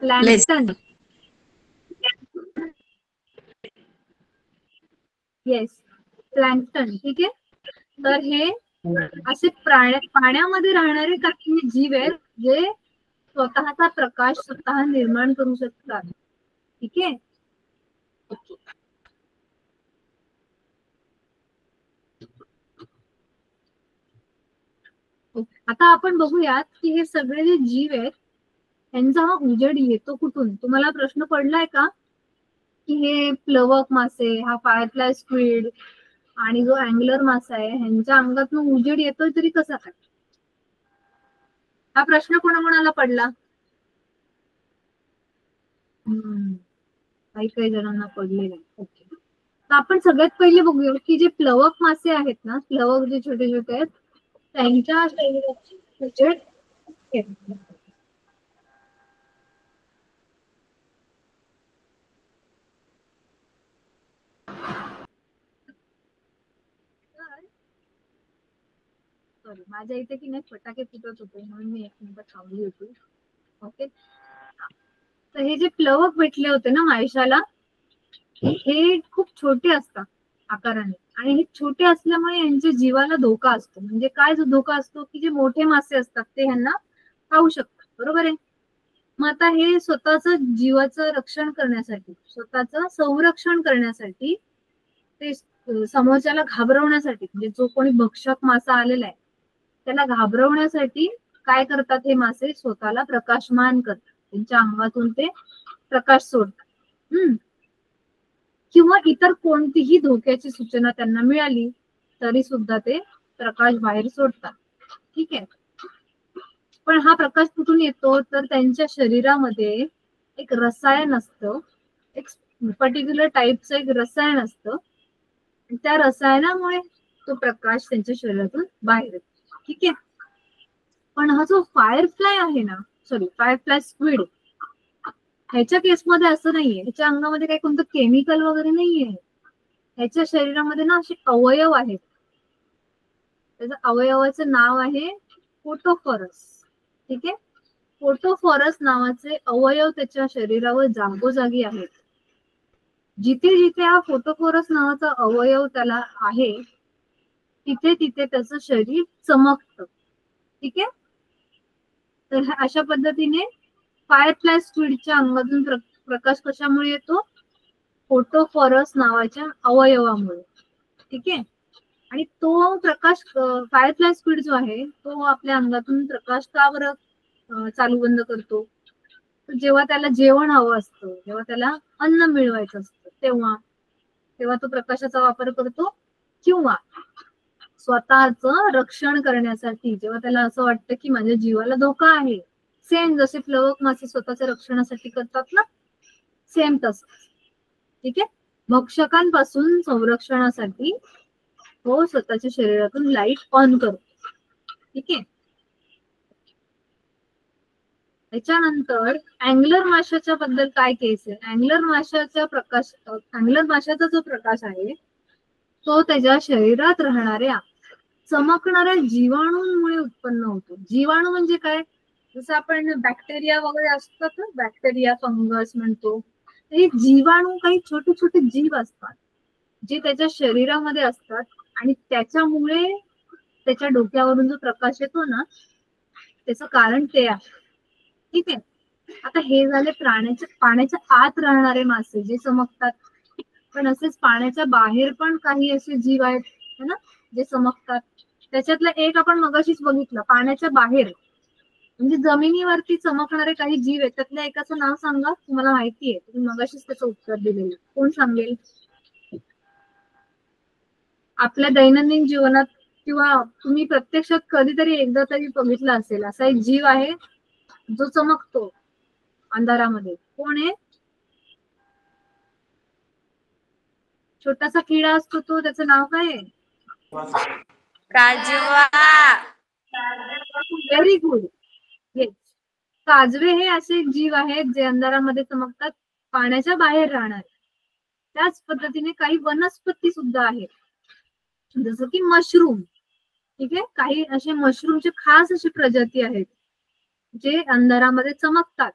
प्लॅंक्टन. येस, प्लॅंक्टन. ठीक आहे. तर हे असे पाण्यामध्ये राहणारे काही जीव आहेत जे स्वतःचा प्रकाश स्वतः निर्माण करू शकतात. ठीक आहे. आता आपण बघूयात की हे सगळे जे जीव आहेत यांचा हा उजेड येतो कुठून? तुम्हाला प्रश्न पडलाय का की हे प्लवक मासे, हा फायरफ्लाय स्क्विड आणि जो अँगलर मासा आहे ह्यांच्या अंगातून उजेड येतोय तरी कसा काय? हा प्रश्न कोणाकोणाला पडला? काही काही जणांना पडलेला आहे. ओके, तर आपण सगळ्यात पहिले बघूया की जे प्लवक मासे आहेत ना, प्लवक जे छोटे छोटे आहेत त्यांच्या शरीराची उजेड सॉरी, माझ्या इथे की नाही फटाके फुटत होते म्हणून मी एक मिनिट थांबली होती. ओके, तर हे जे प्लवक भेटले होते ना मायशाला, हे खूप छोटे असतात आकाराने आणि हे छोटे असल्यामुळे यांच्या जीवाला धोका असतो. म्हणजे काय जो धोका असतो की जे मोठे मासे असतात ते ह्यांना खाऊ शकतात, बरोबर आहे. मग आता हे स्वतःच जीवाचं रक्षण करण्यासाठी, स्वतःचं संरक्षण करण्यासाठी, ते समोरच्याला घाबरवण्यासाठी, म्हणजे जो कोणी भक्षक मासा आलेला आहे त्याला घाबरवण्यासाठी काय करतात हे मासे? स्वतःला प्रकाशमान करतात, त्यांच्या अंगातून ते प्रकाश सोडतात. किंवा इतर कोणतीही धोक्याची सूचना त्यांना मिळाली तरी सुद्धा ते प्रकाश बाहेर सोडतात. ठीक आहे, पण हा प्रकाश कुठून येतो? तर त्यांच्या शरीरामध्ये एक रसायन असतं, एक पर्टिक्युलर टाईपचं एक रसायन असतं, त्या रसायनामुळे तो प्रकाश त्यांच्या शरीरातून बाहेर येतो. ठीक आहे, पण हा जो फायरफ्लाय आहे ना, सॉरी फायरफ्लाय स्क्विड, ह्याच्या केसमध्ये असं नाहीये. ह्याच्या अंगामध्ये काही कोणतं केमिकल वगैरे नाहीये. ह्याच्या शरीरामध्ये ना असे अवयव आहेत. त्याचं अवयवाचं नाव आहे फोटोफॉरस. ठीक आहे, फोटोफॉरस नावाचे अवयव त्याच्या शरीरावर जागोजागी आहेत. जिथे जिथे हा फोटोफॉरस नावाचा अवयव त्याला आहे तिथे तिथे त्याचं शरीर चमकतं. ठीक आहे, तर अशा पद्धतीने फायरफ्लाय स्क्विडच्या अंगातून प्रकाश कशामुळे येतो? फोटोफॉरस नावाच्या अवयवामुळे. ठीक आहे, आणि तो प्रकाश फायरफ्लाय स्क्विड जो आहे तो आपल्या अंगातून प्रकाश का बरं चालू बंद करतो? जेव्हा त्याला जेवण हवं असतं, जेव्हा त्याला अन्न मिळवायचं असतं तेव्हा तेव्हा तो प्रकाशाचा वापर करतो, किंवा स्वतःचं रक्षण करण्यासाठी, जेव्हा त्याला असं वाटतं की माझ्या जीवाला धोका आहे, सेम जसे प्लवक मासे स्वतःच्या रक्षणासाठी करतात ना, सेम तसं. ठीक आहे, भक्षकांपासून संरक्षणासाठी तो स्वतःच्या शरीरातून लाईट ऑन करतो. ठीक आहे, त्याच्यानंतर अँगलर माशाच्या बद्दल काय केस आहे? अँगलर माशाचा जो प्रकाश आहे तो त्याच्या शरीरात राहणाऱ्या चमकणाऱ्या जीवाणूंमुळे उत्पन्न होतो. जीवाणू म्हणजे काय? जसं आपण बॅक्टेरिया वगैरे असतात ना, बॅक्टेरिया फंगस म्हणतो, हे जीवाणू काही छोटे छोटे जीव असतात जे त्याच्या शरीरामध्ये असतात आणि त्याच्यामुळे त्याच्या डोक्यावरून जो प्रकाश येतो ना, त्याचं कारण ते आहे. ठीक आहे, आता हे झाले पाण्याच्या आत राहणारे मासे जे चमकतात, पण असेच पाण्याच्या बाहेर पण काही असे जीव आहेत ना जे चमकतात. त्याच्यातलं एक आपण मगाशीच बघितलं, पाण्याच्या बाहेर म्हणजे जमिनीवरती चमकणारे काही जीव आहेत, त्यातल्या एकाचं नाव सांगा, तुम्हाला माहितीये, तुम्ही मगाशीच त्याचं उत्तर दिलेलं, कोण सांगेल? आपल्या दैनंदिन जीवनात किंवा तुम्ही प्रत्यक्षात कधीतरी एकदा तरी बघितलं असेल, असा एक जीव आहे जो चमकतो अंधारामध्ये. कोण आहे? छोटासा किडा असतो तो, त्याचं नाव काय आहे? काजवा. Very good. येस, काजवे हे असे जीव आहेत जे अंधारामध्ये चमकतात, पाण्याच्या बाहेर राहणार. त्याच पद्धतीने काही वनस्पती सुद्धा आहेत, जसं की मशरूम. ठीक आहे, काही असे मशरूमचे खास अशी प्रजाती आहेत जे अंधारामध्ये चमकतात.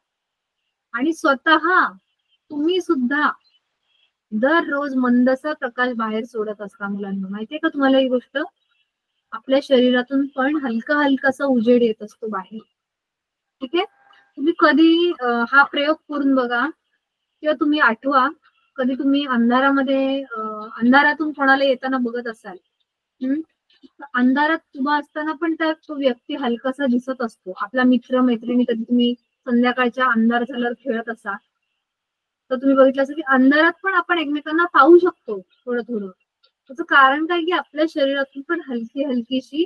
आणि स्वतः तुम्ही सुद्धा दररोज मंदसा प्रकाश बाहेर सोडत असता. मुलांना माहितीये का तुम्हाला ही गोष्ट? आपल्या शरीरातून पण हलका हलकासा उजेड येत असतो बाहेर. ठीक आहे, तुम्ही कधी हा प्रयोग करून बघा, किंवा तुम्ही आठवा कधी तुम्ही अंधारातून कोणाला येताना बघत असाल, अंधारात उभा असताना पण तो व्यक्ती हलकासा दिसत असतो. आपला मित्र मैत्रिणी कधी तुम्ही संध्याकाळच्या अंधार झाल्यावर खेळत असा, तर तुम्ही बघितलं असं की अंधारात पण आपण एकमेकांना पाहू शकतो थोडं थोडं. त्याचं कारण काय की आपल्या शरीरातून पण हलकी हलकीशी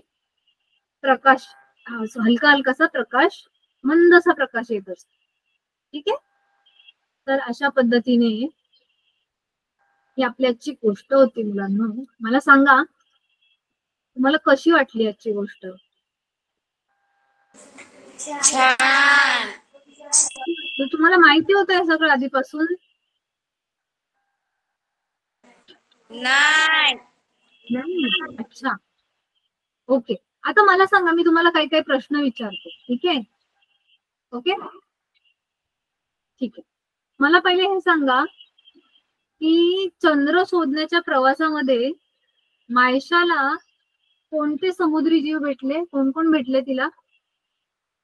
प्रकाश, हलका हलकासा प्रकाश, मंदसा प्रकाश येत असतो. ठीक आहे. तर अशा पद्धतीने ही आपली आजची गोष्ट होती मुलांना. मला सांगा तुम्हाला कशी वाटली आजची गोष्ट? छान. तर तुम्हाला माहिती होतं हे सगळं आधीपासून? नाही. अच्छा, ओके. आता मला सांगा, मी तुम्हाला काही काही प्रश्न विचारते. ठीक आहे? ओके, ठीक आहे. मला पहिले हे सांगा की चंद्र शोधण्याच्या प्रवासामध्ये मायशाला कोणते समुद्री जीव भेटले? कोण कोण भेटले तिला?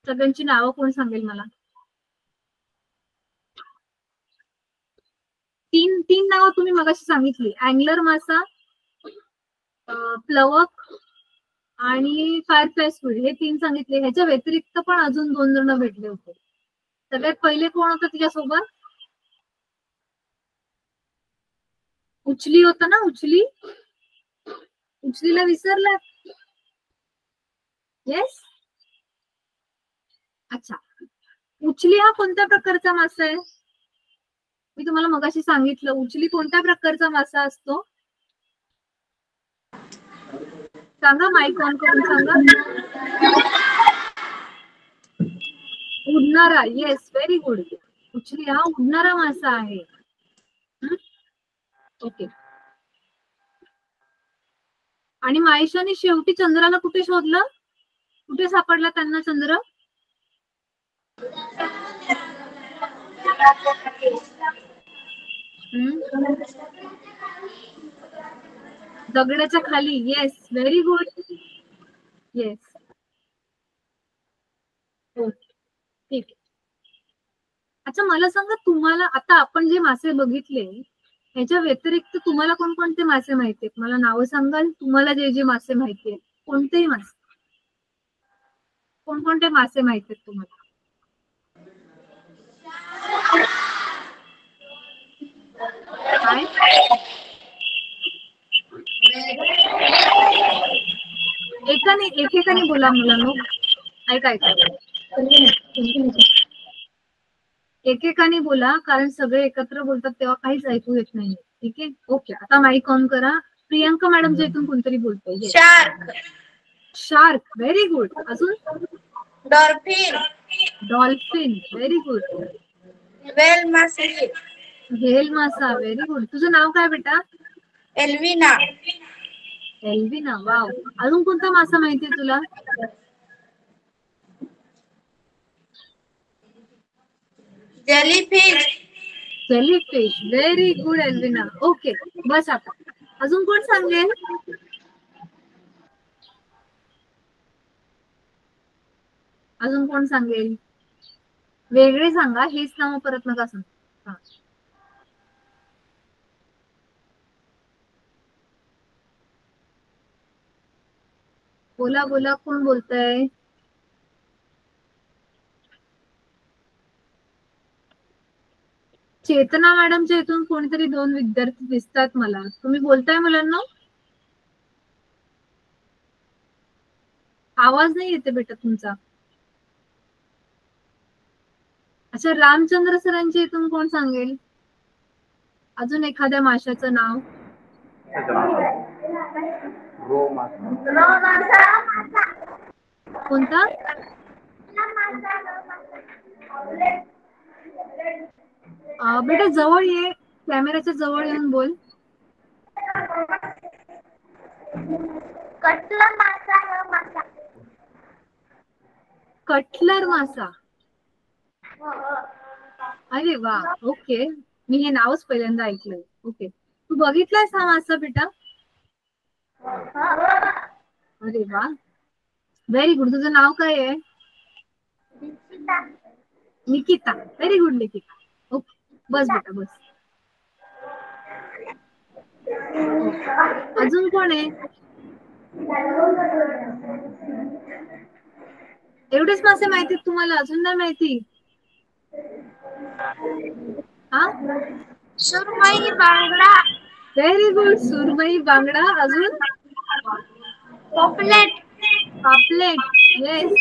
सगळ्यांची नावं कोण सांगेल मला? तीन तीन नावं तुम्ही मगाशी सांगितली. अँगलर मासा, प्लवक आणि फायरफ्लाय स्क्विड, हे तीन सांगितले. ह्याच्या व्यतिरिक्त पण अजून 2 जण भेटले होते. सगळ्यात पहिले कोण होतं तिच्यासोबत? उचली होता ना, उचली. उचलीला विसरला? येस. अच्छा, उचली हा कोणत्या प्रकारचा मासा आहे? मी तुम्हाला मगाशी सांगितलं, उचली कोणत्या प्रकारचा मासा असतो? सांगा, माईक ऑन करून सांगा. उडणारा. Yes, very good. उचली हा उडणारा मासा आहे. ओके. आणि मायशाने शेवटी चंद्राला कुठे शोधलं? कुठे सापडला त्यांना चंद्र? दगडाच्या खाली. Yes, very good. येस, ठीक. अच्छा, मला सांगा, तुम्हाला आता आपण जे मासे बघितले ह्याच्या व्यतिरिक्त तुम्हाला कोणकोणते मासे माहिती आहेत? मला नावं सांगाल तुम्हाला? जे जे मासे माहिती आहेत, कोणतेही मासे, कोणकोणते मासे माहिती आहेत तुम्हाला? काय? एकेकाने बोला मुलांनो. ऐका ऐका, एकेकाने बोला, कारण सगळे एकत्र बोलतात तेव्हा काहीच ऐकू येत नाही. ठीक आहे? ओके, आता माईक ऑन करा. प्रियांका मॅडम इथून कोणतरी बोलतोय. शार्क. Shark, very good. अजून? Dolphin. Dolphin, very good. Whale मासे. व्हेल मासा, व्हेरी गुड. तुझं नाव काय बेटा? एल्विना. Elvina, wow. अजून कोणता मासा माहितीये तुला? Jellyfish. Jellyfish, very good Elvina. Okay, बस आता. अजून कोण सांगेल? अजून कोण सांगेल? वेगळे सांगा, हेच नाव परत नका सांगा. बोला बोला, कोण बोलतंय? चेतना मॅडमच्या इथून कोणीतरी 2 विद्यार्थी दिसतात मला. तुम्ही बोलताय मुलांना? आवाज नाही येते बेटा तुमचा. अच्छा, रामचंद्र सरांच्या इथून कोण सांगेल? अजून एखाद्या माशाचं नाव? कोणता? बेटा जवळ ये, कॅमेऱ्याच्या जवळ येऊन बोल. कटला मासा. कटलर मासा. अरे वा, ओके. मी हे नावच पहिल्यांदा ऐकलंय. ओके, तू बघितलायस हा मासा बेटा? अरे वा, व्हेरी गुड. तुझं नाव काय आहे? Nikita, very good Nikita. Okay, बस बेटा बस. अजून कोण आहे? एवढेच मासे माहिती तुम्हाला? अजून नाही माहिती? हा, सुरमई बांगडा व्हेरी गुड. सुरमई, बांगडा. अजून पॉपलेट पापलेट. येस.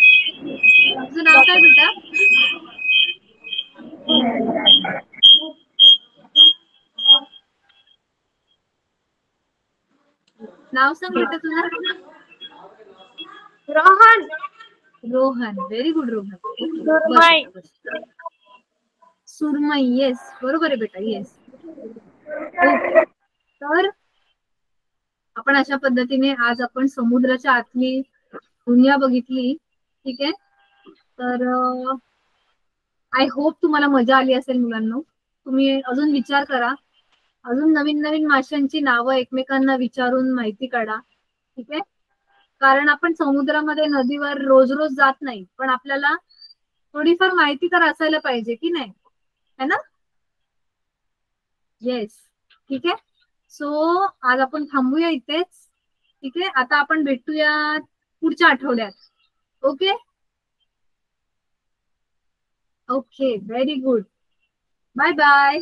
तुझं नाव काय बेटा? नाव सांग बेटा तुझं. Rohan Rohan. Very good Rohan. Okay, बस सुरमई आता बस. सुरमई. येस, बरोबर आहे बेटा. येस. ओके. तर आपण अशा पद्धतीने आज आपण समुद्राच्या आतली दुनिया बघितली. ठीक आहे. तर आय होप तुम्हाला मजा आली असेल मुलांनो. तुम्ही अजून विचार करा, अजून नवीन नवीन माशांची नावं एकमेकांना विचारून माहिती काढा. ठीक आहे. कारण आपण समुद्रामध्ये नदीवर रोज रोज जात नाही, पण आपल्याला थोडीफार माहिती तर असायला पाहिजे की नाही, है ना? येस. ठीक आहे. सो आज आपण थांबूया इथेच. ठीक आहे. आता आपण भेटूया पुढच्या आठवड्यात. Okay. Okay, very good. Bye bye.